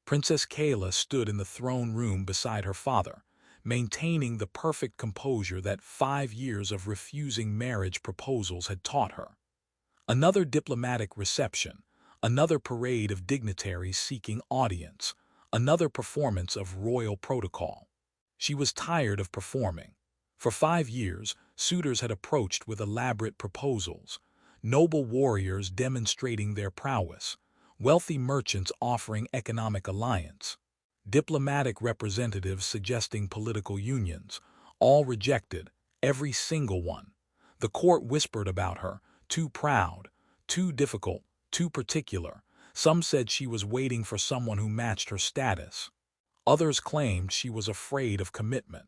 Princess Kaela stood in the throne room beside her father, maintaining the perfect composure that 5 years of refusing marriage proposals had taught her. Another diplomatic reception, another parade of dignitaries seeking audience, another performance of royal protocol. She was tired of performing. For 5 years, suitors had approached with elaborate proposals, noble warriors demonstrating their prowess, wealthy merchants offering economic alliance, diplomatic representatives suggesting political unions, all rejected, every single one. The court whispered about her, too proud, too difficult, too particular. Some said she was waiting for someone who matched her status. Others claimed she was afraid of commitment.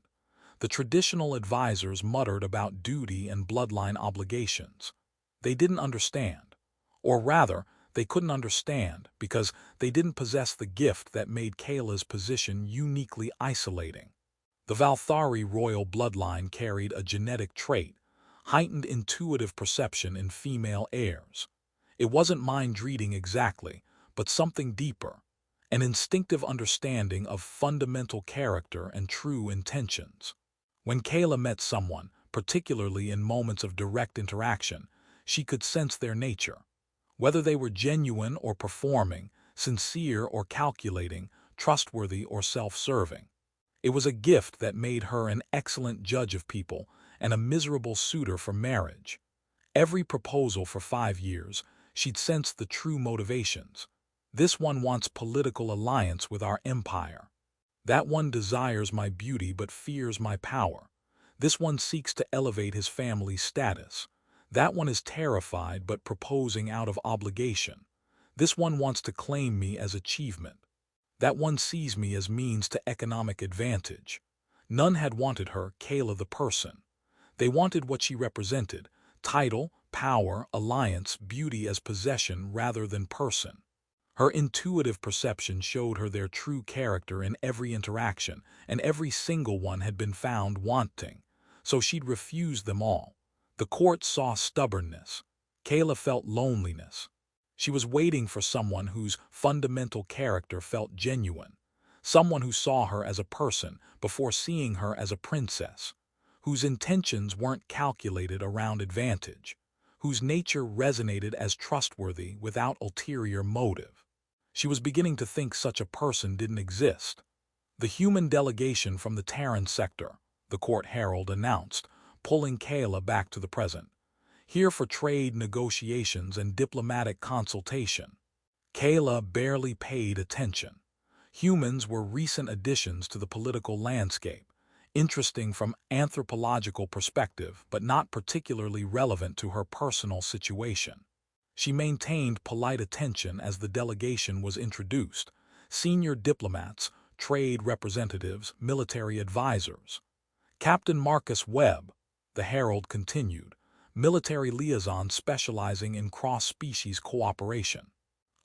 The traditional advisors muttered about duty and bloodline obligations. They didn't understand. Or rather, they couldn't understand because they didn't possess the gift that made Kaela's position uniquely isolating. The Valthari royal bloodline carried a genetic trait, heightened intuitive perception in female heirs. It wasn't mind reading exactly, but something deeper, an instinctive understanding of fundamental character and true intentions. When Kaela met someone, particularly in moments of direct interaction, she could sense their nature. Whether they were genuine or performing, sincere or calculating, trustworthy or self-serving. It was a gift that made her an excellent judge of people and a miserable suitor for marriage. Every proposal for 5 years, she'd sensed the true motivations. This one wants political alliance with our empire. That one desires my beauty but fears my power. This one seeks to elevate his family's status. That one is terrified but proposing out of obligation. This one wants to claim me as achievement. That one sees me as means to economic advantage. None had wanted her, Kaela the person. They wanted what she represented: title, power, alliance, beauty as possession rather than person. Her intuitive perception showed her their true character in every interaction, and every single one had been found wanting. So she'd refused them all. The court saw stubbornness. Kaela felt loneliness. She was waiting for someone whose fundamental character felt genuine, someone who saw her as a person before seeing her as a princess, whose intentions weren't calculated around advantage, whose nature resonated as trustworthy without ulterior motive. She was beginning to think such a person didn't exist. The human delegation from the Terran sector, the court herald announced, pulling Kaela back to the present. Here for trade negotiations and diplomatic consultation. Kaela barely paid attention. Humans were recent additions to the political landscape, interesting from anthropological perspective but not particularly relevant to her personal situation. She maintained polite attention as the delegation was introduced: senior diplomats, trade representatives, military advisors. Captain Marcus Webb, the herald continued, military liaison specializing in cross-species cooperation.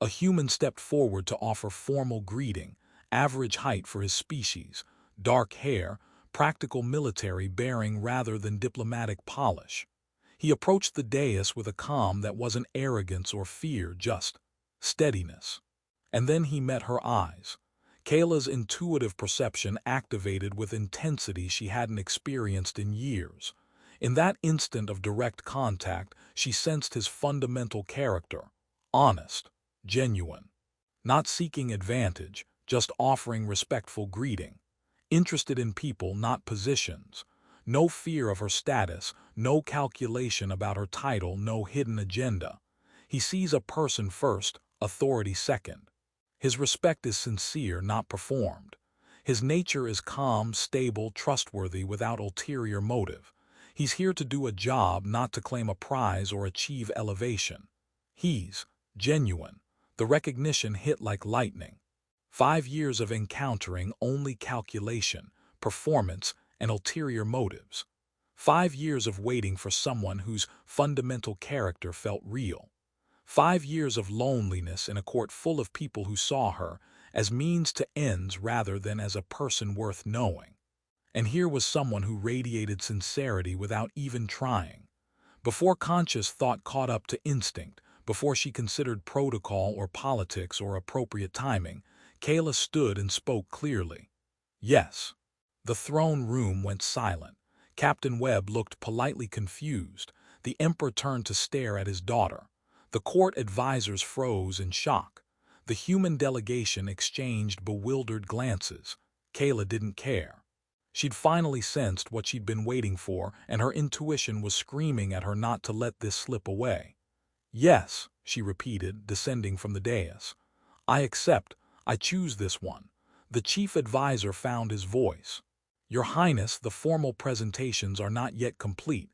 A human stepped forward to offer formal greeting, average height for his species, dark hair, practical military bearing rather than diplomatic polish. He approached the dais with a calm that wasn't arrogance or fear, just steadiness. And then he met her eyes. Kaela's intuitive perception activated with intensity she hadn't experienced in years. In that instant of direct contact, she sensed his fundamental character: honest, genuine, not seeking advantage, just offering respectful greeting, interested in people, not positions. No fear of her status, no calculation about her title, no hidden agenda. He sees a person first, authority second. His respect is sincere, not performed. His nature is calm, stable, trustworthy without ulterior motive. He's here to do a job, not to claim a prize or achieve elevation. He's genuine. The recognition hit like lightning. 5 years of encountering only calculation, performance, and ulterior motives. 5 years of waiting for someone whose fundamental character felt real. 5 years of loneliness in a court full of people who saw her as means to ends rather than as a person worth knowing. And here was someone who radiated sincerity without even trying. Before conscious thought caught up to instinct, before she considered protocol or politics or appropriate timing, Kaela stood and spoke clearly. Yes. The throne room went silent. Captain Webb looked politely confused. The Emperor turned to stare at his daughter. The court advisors froze in shock. The human delegation exchanged bewildered glances. Kaela didn't care. She'd finally sensed what she'd been waiting for, and her intuition was screaming at her not to let this slip away. Yes, she repeated, descending from the dais. I accept. I choose this one. The chief advisor found his voice. Your Highness, the formal presentations are not yet complete.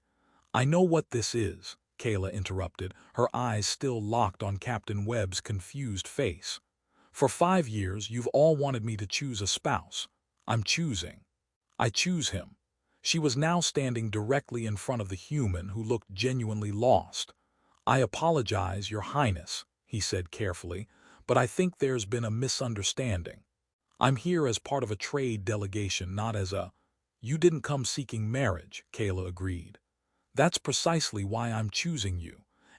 I know what this is, Kaela interrupted, her eyes still locked on Captain Webb's confused face. For 5 years, you've all wanted me to choose a spouse. I'm choosing. I choose him. She was now standing directly in front of the human who looked genuinely lost. I apologize, Your Highness, he said carefully, but I think there's been a misunderstanding. I'm here as part of a trade delegation, not as a— You didn't come seeking marriage, Kaela agreed. That's precisely why I'm choosing you.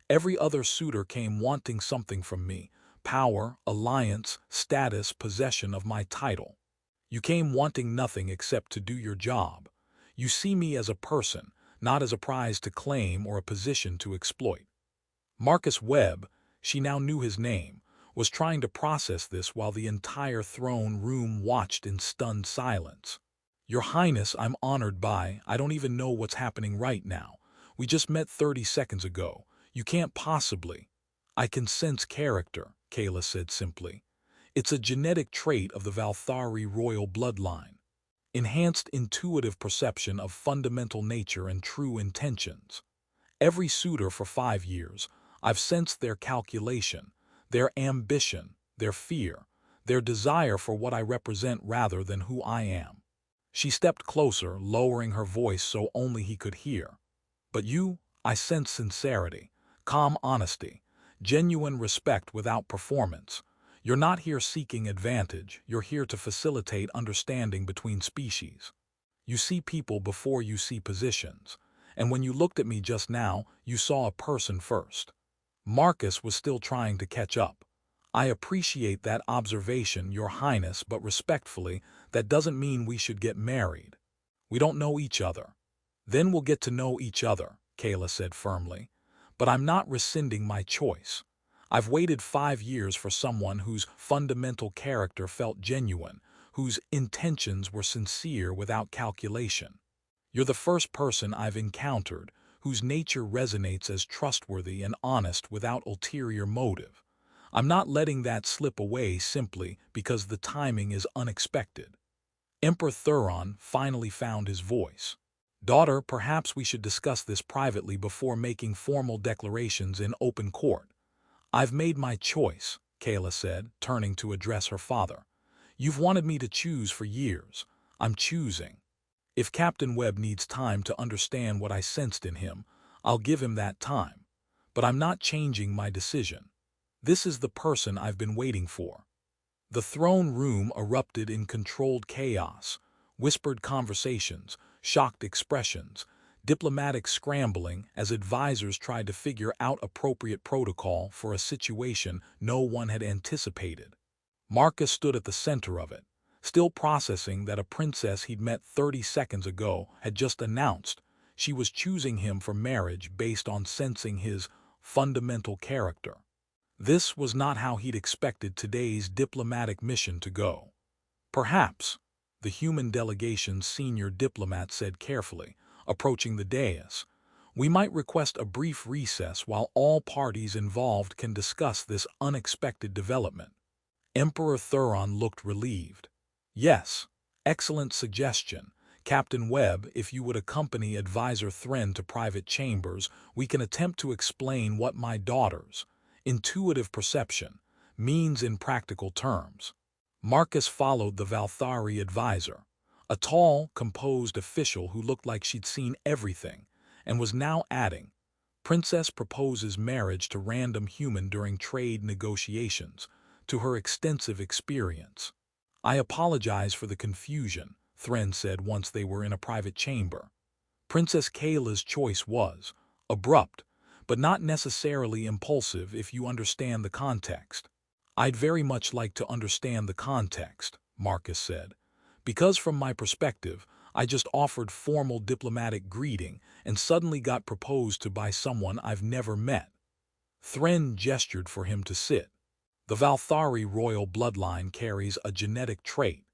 Every other suitor came wanting something from me: power, alliance, status, possession of my title. You came wanting nothing except to do your job. You see me as a person, not as a prize to claim or a position to exploit. Marcus Webb, she now knew his name, was trying to process this while the entire throne room watched in stunned silence. Your Highness, I'm honored by— I don't even know what's happening right now. We just met 30 seconds ago. You can't possibly— I can sense character, Kaela said simply. It's a genetic trait of the Valthari royal bloodline. Enhanced intuitive perception of fundamental nature and true intentions. Every suitor for 5 years, I've sensed their calculation, their ambition, their fear, their desire for what I represent rather than who I am. She stepped closer, lowering her voice so only he could hear. But you, I sense sincerity, calm honesty, genuine respect without performance. You're not here seeking advantage, you're here to facilitate understanding between species. You see people before you see positions. And when you looked at me just now, you saw a person first. Marcus was still trying to catch up. I appreciate that observation, Your Highness, but respectfully, that doesn't mean we should get married. We don't know each other. Then we'll get to know each other, Kaela said firmly. But I'm not rescinding my choice. I've waited 5 years for someone whose fundamental character felt genuine, whose intentions were sincere without calculation. You're the first person I've encountered whose nature resonates as trustworthy and honest without ulterior motive. I'm not letting that slip away simply because the timing is unexpected. Emperor Thuron finally found his voice. Daughter, perhaps we should discuss this privately before making formal declarations in open court. I've made my choice, Kaela said, turning to address her father. You've wanted me to choose for years. I'm choosing. If Captain Webb needs time to understand what I sensed in him, I'll give him that time. But I'm not changing my decision. This is the person I've been waiting for. The throne room erupted in controlled chaos, whispered conversations, shocked expressions, diplomatic scrambling as advisors tried to figure out appropriate protocol for a situation no one had anticipated. Marcus stood at the center of it, still processing that a princess he'd met 30 seconds ago had just announced she was choosing him for marriage based on sensing his fundamental character. This was not how he'd expected today's diplomatic mission to go. Perhaps, the human delegation's senior diplomat said carefully, approaching the dais, we might request a brief recess while all parties involved can discuss this unexpected development. Emperor Thuron looked relieved. Yes, excellent suggestion. Captain Webb, if you would accompany Advisor Thren to private chambers, we can attempt to explain what my daughter's intuitive perception means in practical terms. Marcus followed the Valthari advisor, a tall, composed official who looked like she'd seen everything, and was now adding, Princess proposes marriage to random human during trade negotiations, to her extensive experience. I apologize for the confusion, Thren said once they were in a private chamber. Princess Kaela's choice was abrupt, but not necessarily impulsive if you understand the context. I'd very much like to understand the context, Marcus said, because from my perspective, I just offered formal diplomatic greeting and suddenly got proposed to by someone I've never met. Thren gestured for him to sit. The Valthari royal bloodline carries a genetic trait,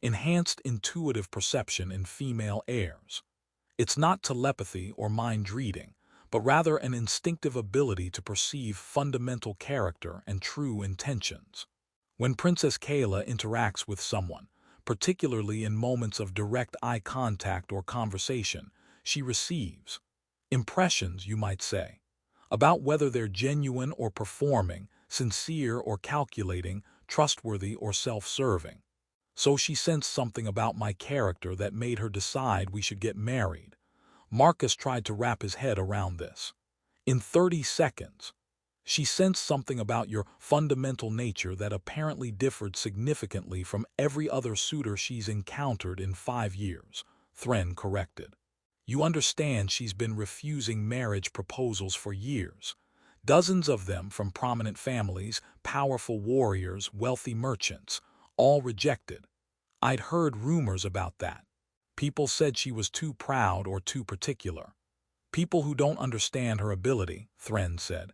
enhanced intuitive perception in female heirs. It's not telepathy or mind reading, but rather an instinctive ability to perceive fundamental character and true intentions. When Princess Kaela interacts with someone, particularly in moments of direct eye contact or conversation, she receives impressions, you might say, about whether they're genuine or performing, sincere or calculating, trustworthy or self-serving. So she sensed something about my character that made her decide we should get married. Marcus tried to wrap his head around this. In 30 seconds, she sensed something about your fundamental nature that apparently differed significantly from every other suitor she's encountered in 5 years, Thren corrected. You understand she's been refusing marriage proposals for years. Dozens of them from prominent families, powerful warriors, wealthy merchants, all rejected. I'd heard rumors about that. People said she was too proud or too particular. People who don't understand her ability, Thren said.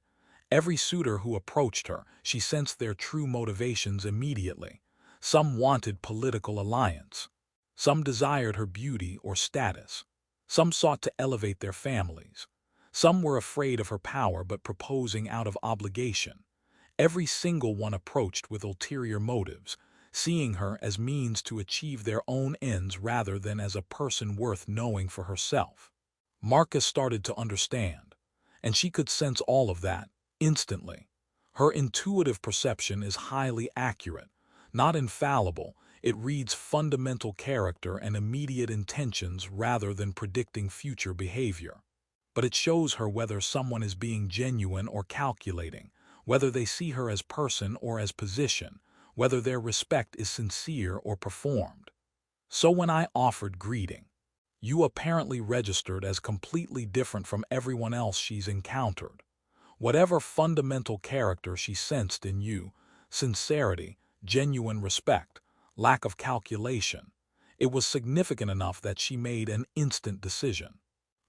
Every suitor who approached her, she sensed their true motivations immediately. Some wanted political alliance. Some desired her beauty or status. Some sought to elevate their families. Some were afraid of her power but proposing out of obligation. Every single one approached with ulterior motives, seeing her as means to achieve their own ends rather than as a person worth knowing for herself. Marcus started to understand, and she could sense all of that instantly. Her intuitive perception is highly accurate, not infallible. It reads fundamental character and immediate intentions rather than predicting future behavior. But it shows her whether someone is being genuine or calculating, whether they see her as person or as position, whether their respect is sincere or performed. So when I offered greeting, you apparently registered as completely different from everyone else she's encountered. Whatever fundamental character she sensed in you, sincerity, genuine respect, lack of calculation, it was significant enough that she made an instant decision.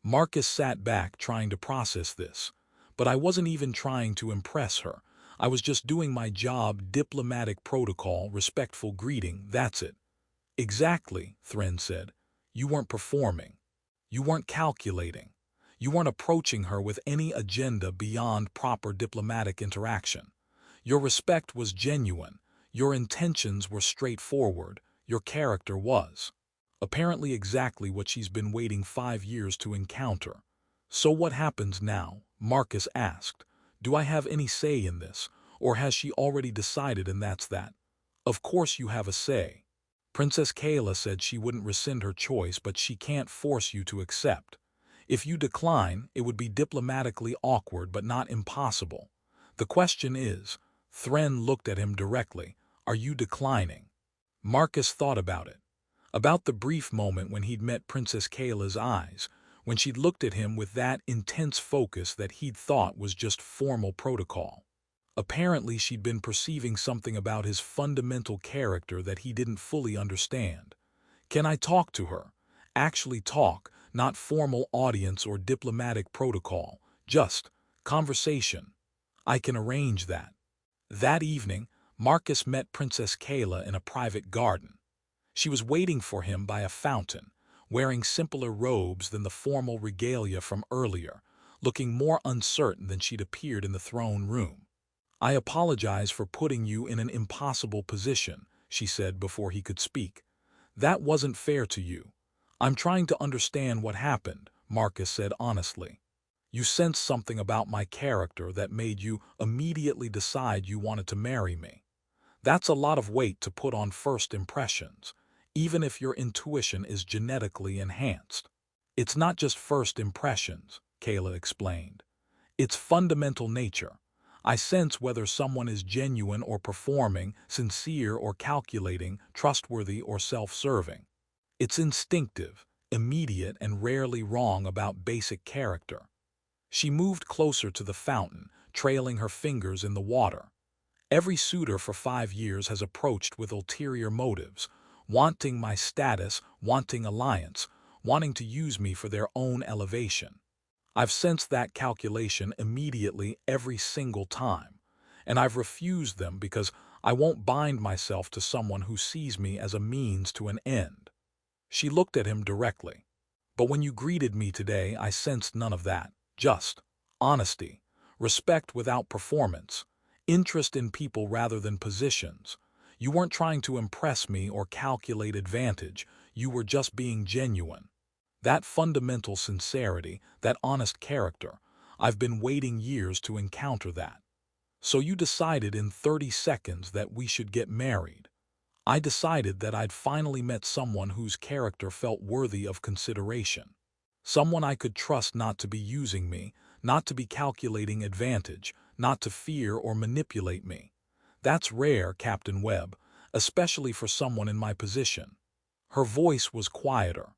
Marcus sat back trying to process this, but I wasn't even trying to impress her. I was just doing my job, diplomatic protocol, respectful greeting, that's it. Exactly, Thren said. You weren't performing. You weren't calculating. You weren't approaching her with any agenda beyond proper diplomatic interaction. Your respect was genuine. Your intentions were straightforward. Your character was. Apparently exactly what she's been waiting 5 years to encounter. So what happens now? Marcus asked. Do I have any say in this, or has she already decided and that's that? Of course you have a say. Princess Kaela said she wouldn't rescind her choice, but she can't force you to accept. If you decline, it would be diplomatically awkward but not impossible. The question is, Thren looked at him directly, are you declining? Marcus thought about it. About the brief moment when he'd met Princess Kaela's eyes, when she'd looked at him with that intense focus that he'd thought was just formal protocol. Apparently she'd been perceiving something about his fundamental character that he didn't fully understand. Can I talk to her? Actually talk, not formal audience or diplomatic protocol, just conversation. I can arrange that. That evening, Marcus met Princess Kaela in a private garden. She was waiting for him by a fountain, wearing simpler robes than the formal regalia from earlier, looking more uncertain than she'd appeared in the throne room. I apologize for putting you in an impossible position, she said before he could speak. That wasn't fair to you. I'm trying to understand what happened, Marcus said honestly. You sensed something about my character that made you immediately decide you wanted to marry me. That's a lot of weight to put on first impressions, even if your intuition is genetically enhanced. It's not just first impressions, Kaela explained. It's fundamental nature. I sense whether someone is genuine or performing, sincere or calculating, trustworthy or self-serving. It's instinctive, immediate, and rarely wrong about basic character. She moved closer to the fountain, trailing her fingers in the water. Every suitor for 5 years has approached with ulterior motives, wanting my status, wanting alliance, wanting to use me for their own elevation. I've sensed that calculation immediately every single time, and I've refused them because I won't bind myself to someone who sees me as a means to an end. She looked at him directly. But when you greeted me today, I sensed none of that. Just honesty, respect without performance, interest in people rather than positions. You weren't trying to impress me or calculate advantage. You were just being genuine. That fundamental sincerity, that honest character, I've been waiting years to encounter that. So you decided in 30 seconds that we should get married. I decided that I'd finally met someone whose character felt worthy of consideration. Someone I could trust not to be using me, not to be calculating advantage, not to fear or manipulate me. That's rare, Captain Webb, especially for someone in my position. Her voice was quieter.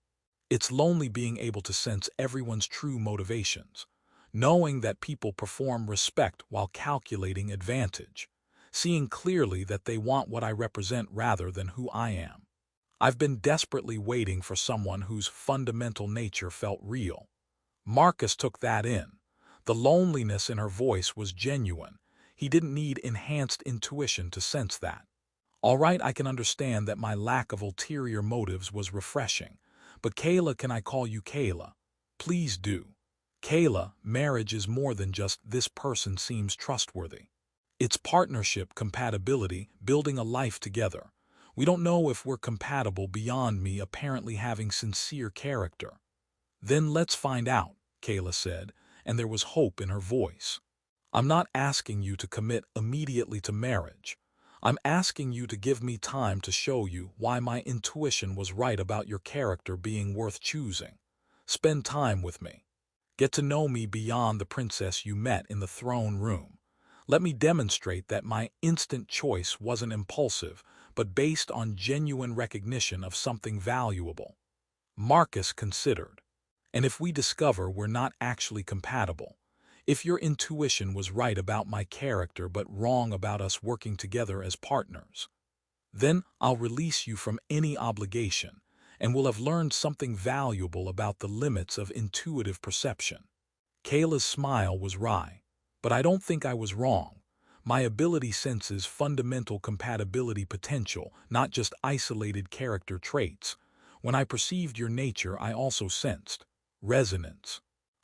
It's lonely being able to sense everyone's true motivations, knowing that people perform respect while calculating advantage, seeing clearly that they want what I represent rather than who I am. I've been desperately waiting for someone whose fundamental nature felt real. Marcus took that in. The loneliness in her voice was genuine. He didn't need enhanced intuition to sense that. All right, I can understand that my lack of ulterior motives was refreshing. But Kaela, can I call you Kaela? Please do. Kaela, marriage is more than just this person seems trustworthy. It's partnership, compatibility, building a life together. We don't know if we're compatible beyond me apparently having sincere character. Then let's find out, Kaela said, and there was hope in her voice. I'm not asking you to commit immediately to marriage. I'm asking you to give me time to show you why my intuition was right about your character being worth choosing. Spend time with me. Get to know me beyond the princess you met in the throne room. Let me demonstrate that my instant choice wasn't impulsive, but based on genuine recognition of something valuable. Marcus considered. And if we discover we're not actually compatible, if your intuition was right about my character but wrong about us working together as partners, then I'll release you from any obligation, and we'll have learned something valuable about the limits of intuitive perception. Kaela's smile was wry, but I don't think I was wrong. My ability senses fundamental compatibility potential, not just isolated character traits. When I perceived your nature, I also sensed resonance,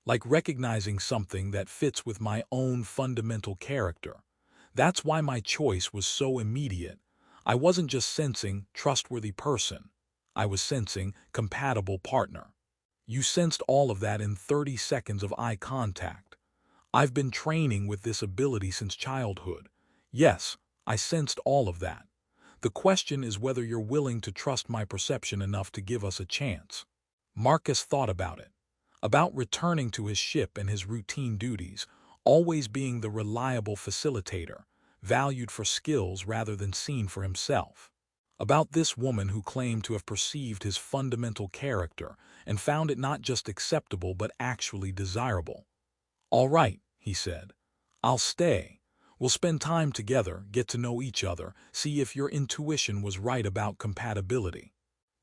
like recognizing something that fits with my own fundamental character. That's why my choice was so immediate. I wasn't just sensing trustworthy person. I was sensing compatible partner. You sensed all of that in 30 seconds of eye contact. I've been training with this ability since childhood. Yes, I sensed all of that. The question is whether you're willing to trust my perception enough to give us a chance. Marcus thought about it. About returning to his ship and his routine duties, always being the reliable facilitator, valued for skills rather than seen for himself. About this woman who claimed to have perceived his fundamental character and found it not just acceptable but actually desirable. All right, he said. I'll stay. We'll spend time together, get to know each other, see if your intuition was right about compatibility.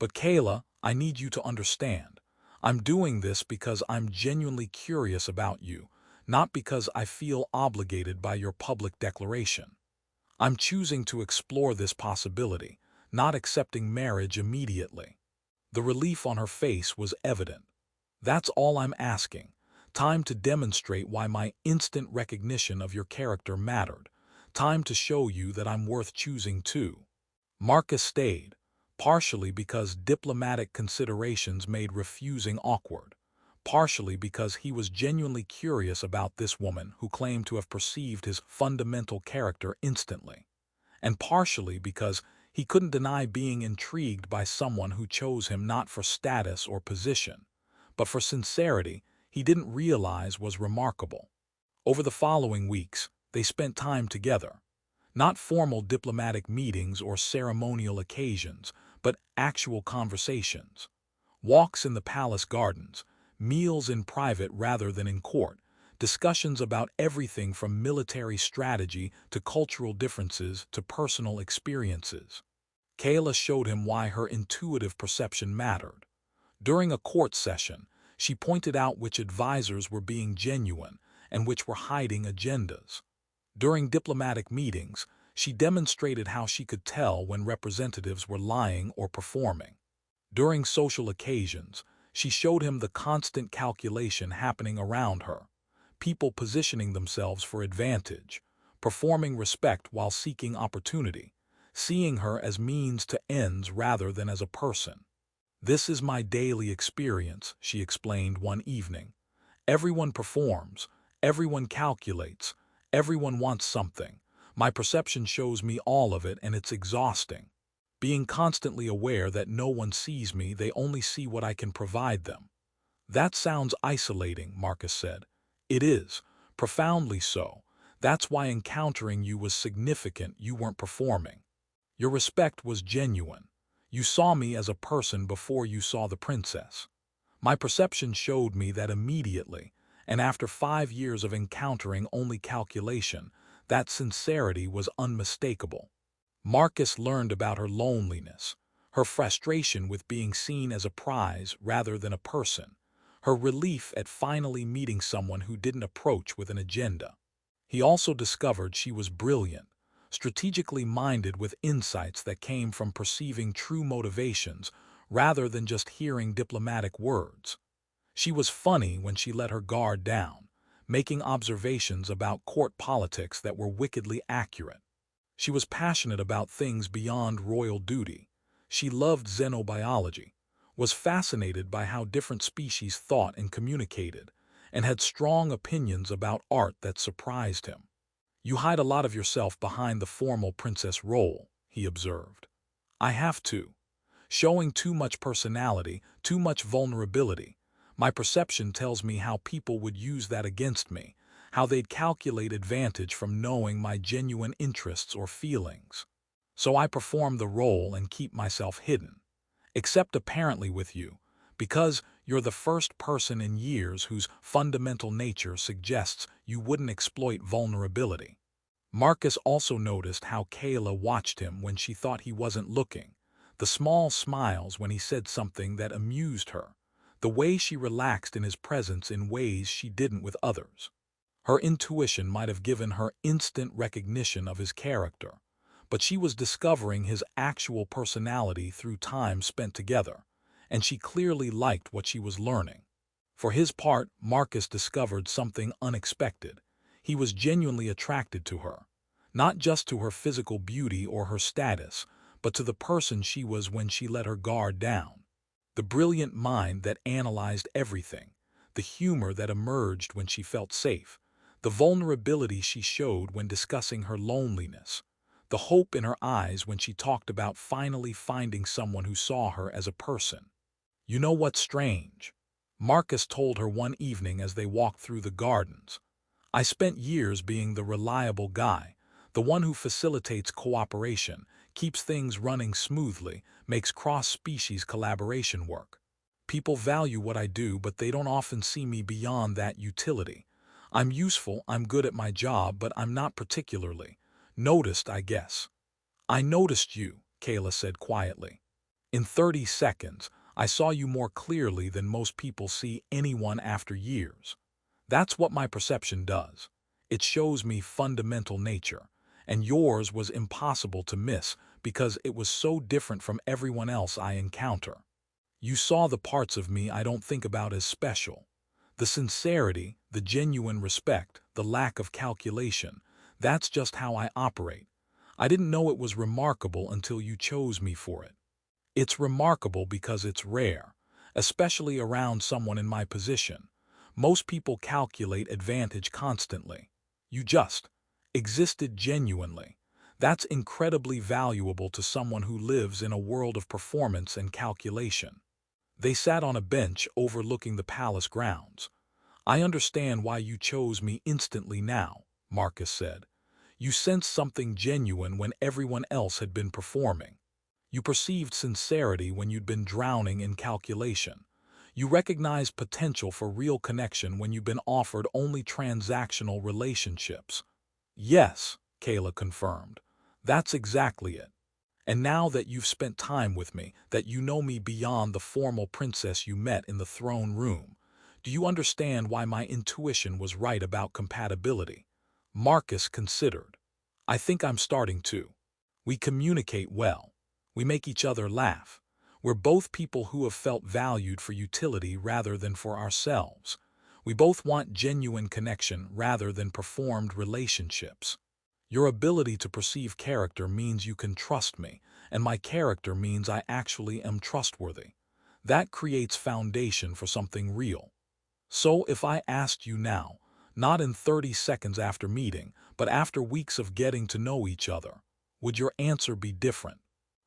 But Kaela, I need you to understand. I'm doing this because I'm genuinely curious about you, not because I feel obligated by your public declaration. I'm choosing to explore this possibility, not accepting marriage immediately. The relief on her face was evident. That's all I'm asking. Time to demonstrate why my instant recognition of your character mattered. Time to show you that I'm worth choosing too. Marcus stayed, partially because diplomatic considerations made refusing awkward, partially because he was genuinely curious about this woman who claimed to have perceived his fundamental character instantly, and partially because he couldn't deny being intrigued by someone who chose him not for status or position, but for sincerity he didn't realize was remarkable. Over the following weeks, they spent time together. Not formal diplomatic meetings or ceremonial occasions, but actual conversations. Walks in the palace gardens, meals in private rather than in court, discussions about everything from military strategy to cultural differences to personal experiences. Kaela showed him why her intuitive perception mattered. During a court session, she pointed out which advisors were being genuine and which were hiding agendas. During diplomatic meetings, she demonstrated how she could tell when representatives were lying or performing. During social occasions, she showed him the constant calculation happening around her, people positioning themselves for advantage, performing respect while seeking opportunity, seeing her as means to ends rather than as a person. "This is my daily experience," she explained one evening. "Everyone performs, everyone calculates, everyone wants something. My perception shows me all of it and it's exhausting. Being constantly aware that no one sees me, they only see what I can provide them." "That sounds isolating," Marcus said. "It is, profoundly so. That's why encountering you was significant. You weren't performing. Your respect was genuine. You saw me as a person before you saw the princess. My perception showed me that immediately, and after 5 years of encountering only calculation, that sincerity was unmistakable." Marcus learned about her loneliness, her frustration with being seen as a prize rather than a person, her relief at finally meeting someone who didn't approach with an agenda. He also discovered she was brilliant, strategically minded with insights that came from perceiving true motivations rather than just hearing diplomatic words. She was funny when she let her guard down, making observations about court politics that were wickedly accurate. She was passionate about things beyond royal duty. She loved xenobiology, was fascinated by how different species thought and communicated, and had strong opinions about art that surprised him. "You hide a lot of yourself behind the formal princess role," he observed. "I have to. Showing too much personality, too much vulnerability. My perception tells me how people would use that against me, how they'd calculate advantage from knowing my genuine interests or feelings. So I perform the role and keep myself hidden. Except apparently with you, because you're the first person in years whose fundamental nature suggests you wouldn't exploit vulnerability." Marcus also noticed how Kaela watched him when she thought he wasn't looking, the small smiles when he said something that amused her, the way she relaxed in his presence in ways she didn't with others. Her intuition might have given her instant recognition of his character, but she was discovering his actual personality through time spent together, and she clearly liked what she was learning. For his part, Marcus discovered something unexpected. He was genuinely attracted to her, not just to her physical beauty or her status, but to the person she was when she let her guard down. The brilliant mind that analyzed everything, the humor that emerged when she felt safe, the vulnerability she showed when discussing her loneliness, the hope in her eyes when she talked about finally finding someone who saw her as a person. "You know what's strange?" Marcus told her one evening as they walked through the gardens. "I spent years being the reliable guy, the one who facilitates cooperation, keeps things running smoothly, makes cross-species collaboration work. People value what I do, but they don't often see me beyond that utility. I'm useful, I'm good at my job, but I'm not particularly noticed, I guess." "I noticed you," Kaela said quietly. "In 30 seconds, I saw you more clearly than most people see anyone after years. That's what my perception does. It shows me fundamental nature, and yours was impossible to miss because it was so different from everyone else I encounter. You saw the parts of me I don't think about as special. The sincerity, the genuine respect, the lack of calculation, that's just how I operate. I didn't know it was remarkable until you chose me for it. It's remarkable because it's rare, especially around someone in my position. Most people calculate advantage constantly. You just existed genuinely. That's incredibly valuable to someone who lives in a world of performance and calculation." They sat on a bench overlooking the palace grounds. "I understand why you chose me instantly now," Marcus said. "You sensed something genuine when everyone else had been performing. You perceived sincerity when you'd been drowning in calculation. You recognize potential for real connection when you've been offered only transactional relationships. Yes, Kaela confirmed. That's exactly it. And now that you've spent time with me, that you know me beyond the formal princess you met in the throne room, do you understand why my intuition was right about compatibility? Marcus considered. I think I'm starting to. We communicate well. We make each other laugh. We're both people who have felt valued for utility rather than for ourselves. We both want genuine connection rather than performed relationships. Your ability to perceive character means you can trust me, and my character means I actually am trustworthy. That creates foundation for something real. So if I asked you now, not in 30 seconds after meeting, but after weeks of getting to know each other, would your answer be different?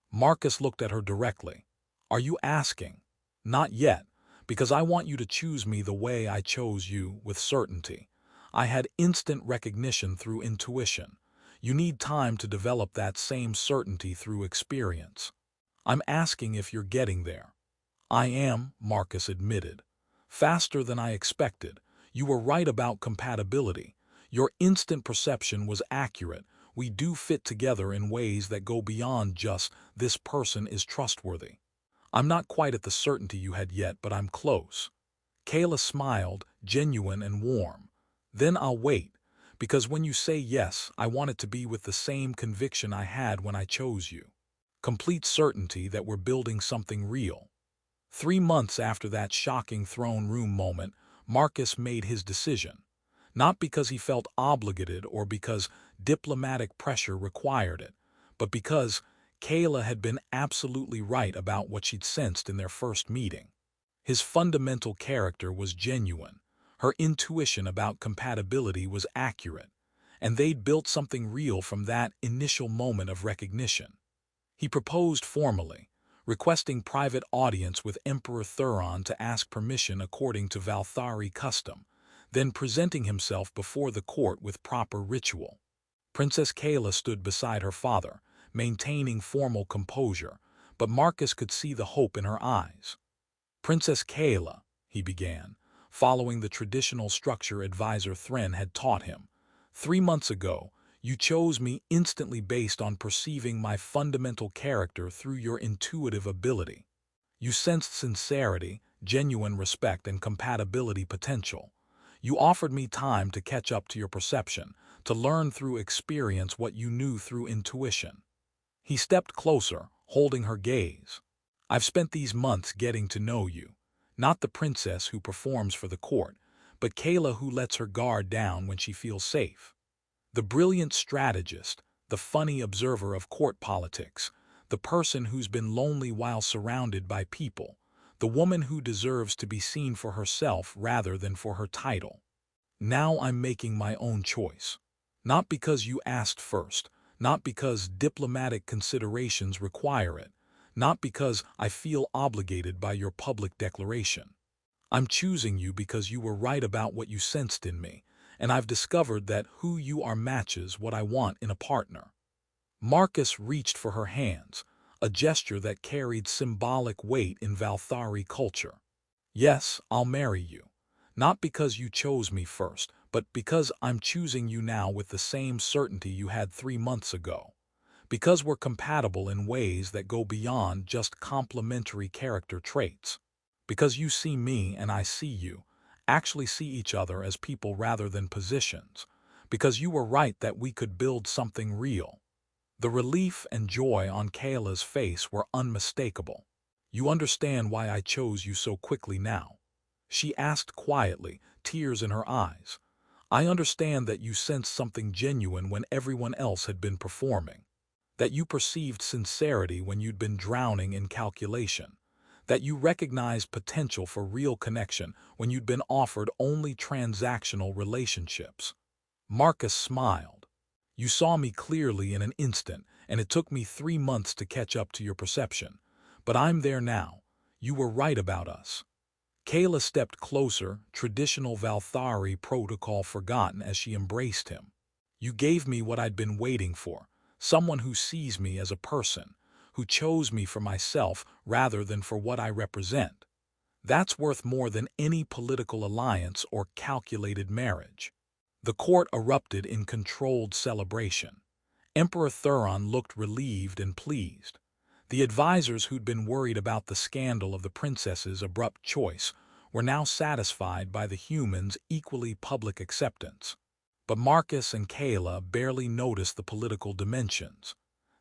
Marcus looked at her directly. Are you asking? Not yet, because I want you to choose me the way I chose you, with certainty. I had instant recognition through intuition. You need time to develop that same certainty through experience. I'm asking if you're getting there. I am, Marcus admitted. Faster than I expected. You were right about compatibility. Your instant perception was accurate. We do fit together in ways that go beyond just, this person is trustworthy. I'm not quite at the certainty you had yet, but I'm close. Kaela smiled, genuine and warm. Then I'll wait, because when you say yes, I want it to be with the same conviction I had when I chose you. Complete certainty that we're building something real. 3 months after that shocking throne room moment, Marcus made his decision. Not because he felt obligated or because diplomatic pressure required it, but because Kaela had been absolutely right about what she'd sensed in their first meeting. His fundamental character was genuine. Her intuition about compatibility was accurate, and they'd built something real from that initial moment of recognition. He proposed formally, requesting private audience with Emperor Thuron to ask permission according to Valthari custom, then presenting himself before the court with proper ritual. Princess Kaela stood beside her father, maintaining formal composure, but Marcus could see the hope in her eyes. Princess Kaela, he began, following the traditional structure advisor Thren had taught him. 3 months ago, you chose me instantly based on perceiving my fundamental character through your intuitive ability. You sensed sincerity, genuine respect, and compatibility potential. You offered me time to catch up to your perception, to learn through experience what you knew through intuition. He stepped closer, holding her gaze. I've spent these months getting to know you, not the princess who performs for the court, but Kaela who lets her guard down when she feels safe. The brilliant strategist, the funny observer of court politics, the person who's been lonely while surrounded by people, the woman who deserves to be seen for herself rather than for her title. Now I'm making my own choice. Not because you asked first, not because diplomatic considerations require it, not because I feel obligated by your public declaration. I'm choosing you because you were right about what you sensed in me, and I've discovered that who you are matches what I want in a partner. Marcus reached for her hands, a gesture that carried symbolic weight in Valthari culture. Yes, I'll marry you. Not because you chose me first, but because I'm choosing you now with the same certainty you had 3 months ago. Because we're compatible in ways that go beyond just complementary character traits. Because you see me and I see you, actually see each other as people rather than positions. Because you were right that we could build something real. The relief and joy on Kaela's face were unmistakable. You understand why I chose you so quickly now? She asked quietly, tears in her eyes. I understand that you sensed something genuine when everyone else had been performing. That you perceived sincerity when you'd been drowning in calculation. That you recognized potential for real connection when you'd been offered only transactional relationships. Marcus smiled. You saw me clearly in an instant, and it took me 3 months to catch up to your perception. But I'm there now. You were right about us. Kaela stepped closer, traditional Valthari protocol forgotten as she embraced him. You gave me what I'd been waiting for, someone who sees me as a person, who chose me for myself rather than for what I represent. That's worth more than any political alliance or calculated marriage. The court erupted in controlled celebration. Emperor Thuron looked relieved and pleased. The advisors who'd been worried about the scandal of the princess's abrupt choice were now satisfied by the humans' equally public acceptance. But Marcus and Kaela barely noticed the political dimensions.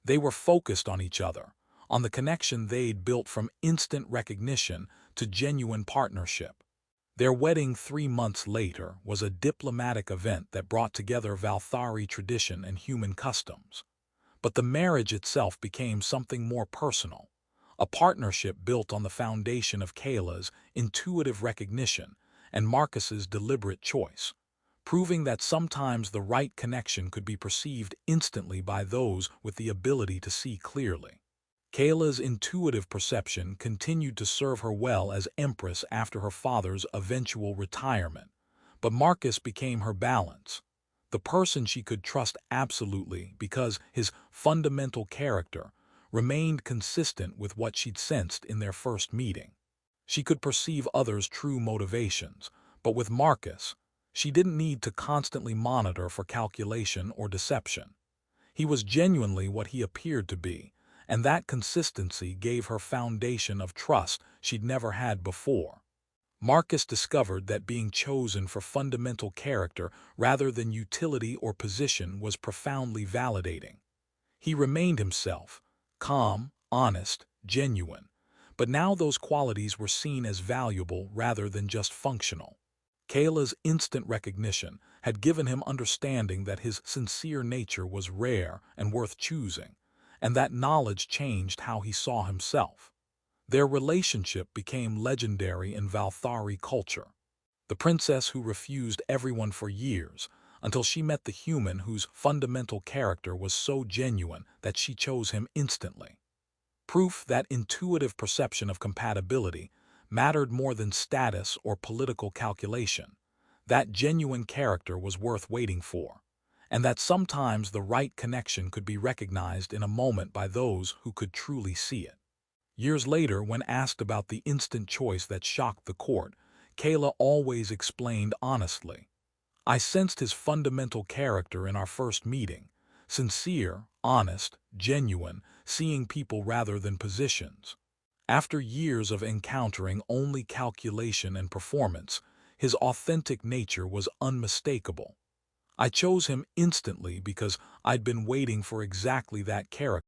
They were focused on each other, on the connection they'd built from instant recognition to genuine partnership. Their wedding 3 months later was a diplomatic event that brought together Valthari tradition and human customs. But the marriage itself became something more personal, a partnership built on the foundation of Kaela's intuitive recognition and Marcus's deliberate choice, proving that sometimes the right connection could be perceived instantly by those with the ability to see clearly. Kaela's intuitive perception continued to serve her well as empress after her father's eventual retirement, but Marcus became her balance, the person she could trust absolutely because his fundamental character remained consistent with what she'd sensed in their first meeting. She could perceive others' true motivations, but with Marcus, she didn't need to constantly monitor for calculation or deception. He was genuinely what he appeared to be, and that consistency gave her foundation of trust she'd never had before. Marcus discovered that being chosen for fundamental character rather than utility or position was profoundly validating. He remained himself, calm, honest, genuine, but now those qualities were seen as valuable rather than just functional. Kaela's instant recognition had given him understanding that his sincere nature was rare and worth choosing, and that knowledge changed how he saw himself. Their relationship became legendary in Valthari culture. The princess who refused everyone for years, until she met the human whose fundamental character was so genuine that she chose him instantly. Proof that intuitive perception of compatibility mattered more than status or political calculation, that genuine character was worth waiting for, and that sometimes the right connection could be recognized in a moment by those who could truly see it. Years later, when asked about the instant choice that shocked the court, Kaela always explained honestly, "I sensed his fundamental character in our first meeting, sincere, honest, genuine, seeing people rather than positions. After years of encountering only calculation and performance, his authentic nature was unmistakable. I chose him instantly because I'd been waiting for exactly that character."